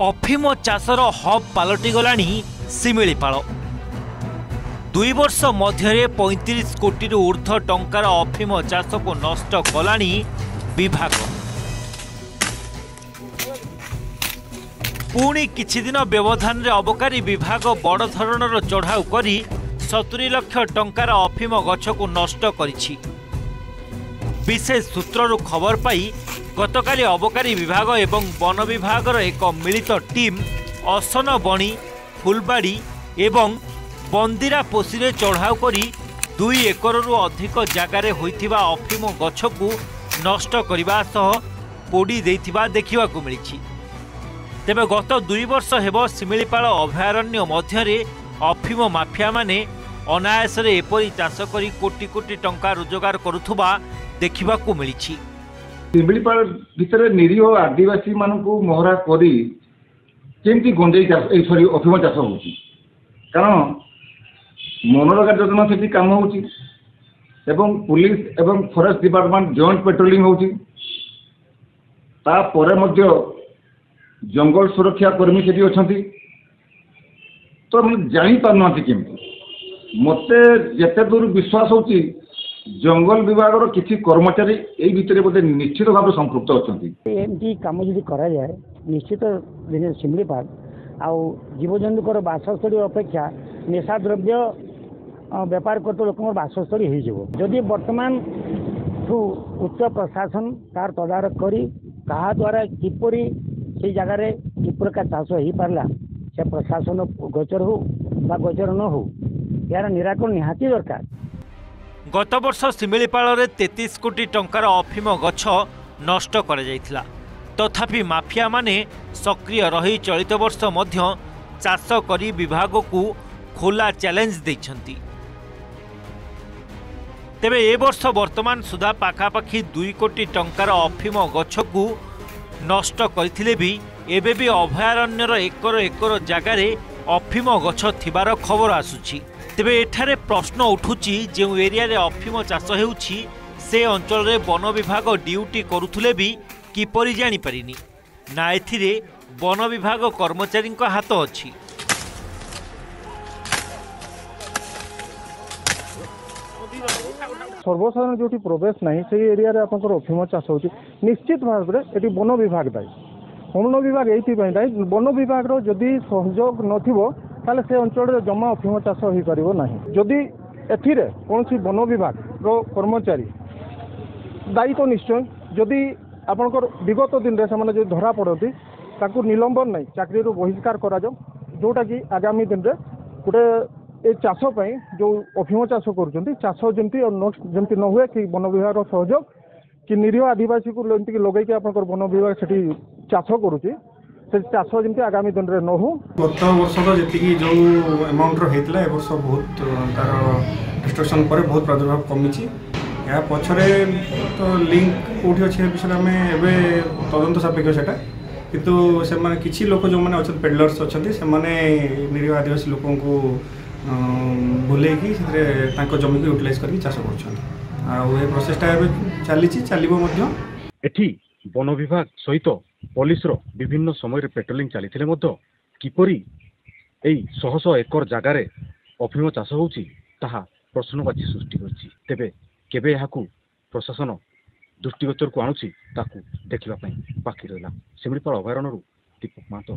अफिम चाषर hub पलटिगलाणी Similipal. 2 वर्ष मध्य 35 कोटी ऊर्ध्व टंकार अफिम चाष को नष्ट कलाणी विभाग। पुणी किछि दिन व्यवधान रे अबकारी विभाग बड़ धरणर चढ़ाऊ करी 70 लाख टंकार अफिम गछ को नष्ट करिछि। विशेष सूत्रु खबर पाई गतकाली अबकारी विभाग एवं वन विभाग एक मिलित टीम असन बणी फुलबाड़ी एवं बंदिरा पोसी चढ़ाऊ करी 2 एकर अधिक जगार होइथिबा अफिम गछ को नष्ट करने सह पोड़ी देइथिबा देखिबाकू मिलिछि। तेबे गत 2 वर्ष हेब शिमिलीपाल अभयारण्य मध्यरे अफिम माफिया माने अनायासरे एपरी चाष करी कोटी कोटी टंका रोजगार करुथुबा देखिबाकू मिलिछि। शिमिलीपाल भितर निरीह आदिवासी मानकू मोहरा करी केमती गंजेई चाष सॉरी अफिम चाष होउछि, कारण मनरेगा योजना से काम होउछि एवं पुलिस एवं फॉरेस्ट डिपार्टमेंट जॉइंट पेट्रोलिंग होउछि। ता परे मध्य जंगल सुरक्षा कर्मी सेठी अछंती, तो हम जानी पारना केमती मते जेते दूर विश्वास होउछि जंगल विभाग किसी कर्मचारी एई भितरे बोधे निश्चित भाव संपृक्त अछंती। एमती काम जदि करा जाए निश्चित शिमिलीपाल आउ जीवजंतुकर बासस्थली अपेक्षा निशा द्रव्य व्यापार करते लोक बासस्थली हो जदि वर्तमान उच्च प्रशासन तार तदारख करी कहा द्वारा किपरि से जगार कि प्रकार चाष हो पारला से प्रशासन गोचर हो बा गोचर न हो यार निराकरण निहाती दरकार। गत वर्ष शिमिलीपाल 33 कोटी टंकार अफिम गछ नष्ट करा जायथिला। तथापि माफिया माने सक्रिय रही चलित वर्ष मध्य चाष करी विभाग को खोला चैलेंज दैछंती। तेबे ए वर्ष वर्तमान सुधा पाखापाखी 2 कोटी टंकार अफिम गछ को नष्ट करथिले भी एबे भी अभयारण्यर एकर एकर जगार अफिम गछ थिबार खबर आसुछि। तेबे एठारे प्रश्न उठुछि जे एरिया रे अफिम चाष हेउछि से अंचल रे वन विभाग ड्यूटी करुथुले भी किपरि जानि परिनी ना एथिरे वन विभाग कर्मचारी हाथ अछि। सर्वसाधारण जो प्रवेश ना से एरिया रे आपनकर अफिम चाष होछि निश्चित भाव में एटी वन विभाग दायी। वन विभाग ये दायी वन विभाग जदि सहयोग नथिबो ताले से अंचल जमा अफिम चाष हो पारिबो नाही। जदि एथिरे कोनसी वन विभाग रो कर्मचारी दायी तो निश्चय जदि आपनकर विगत दिन रे से जो धरा पड़ती ताकू निलंबन नहीं चाकरी बहिष्कार करा जाओ जोटा कि आगामी दिन रे गोटे ए चाष जो अफिम चाष कर चाष जमती न हुए कि वन विभाग सहयोग कि निरीह आदिवासी को लगे आप वन विभाग से चाष करुच्ची से चाष जमी आगामी दिन में न हो। गत वर्ष तो जी जो अमाउंट होता है वर्ष बहुत तार डिस्ट्रक्शन पर बहुत प्रादुर्भाव कमी या पछरे तो लिंक कौटी अच्छे विषय आम एवं तदंत सापेक्ष से कितु से किसी लोक जो मैंने अच्छा पेडलर्स अच्छा से निरीह आदिवासी लोक बुलेकी जमी को यूटिलाइज करके चाष कर प्रोसेसटा चलो एठी वन विभाग सहित पुलिस विभिन्न समय पेट्रोलिंग चली किपरि शह शह एकर जगार अफिम चाष होउछि ताहा प्रश्नवाची सृष्टि करछि। तेबे केबे याकू प्रशासन दृष्टिगोचर को आणुछि ताकू देखिबा पई बाकी रहला। शिमिलीपाल अभयारण्यरू दीपक महतो।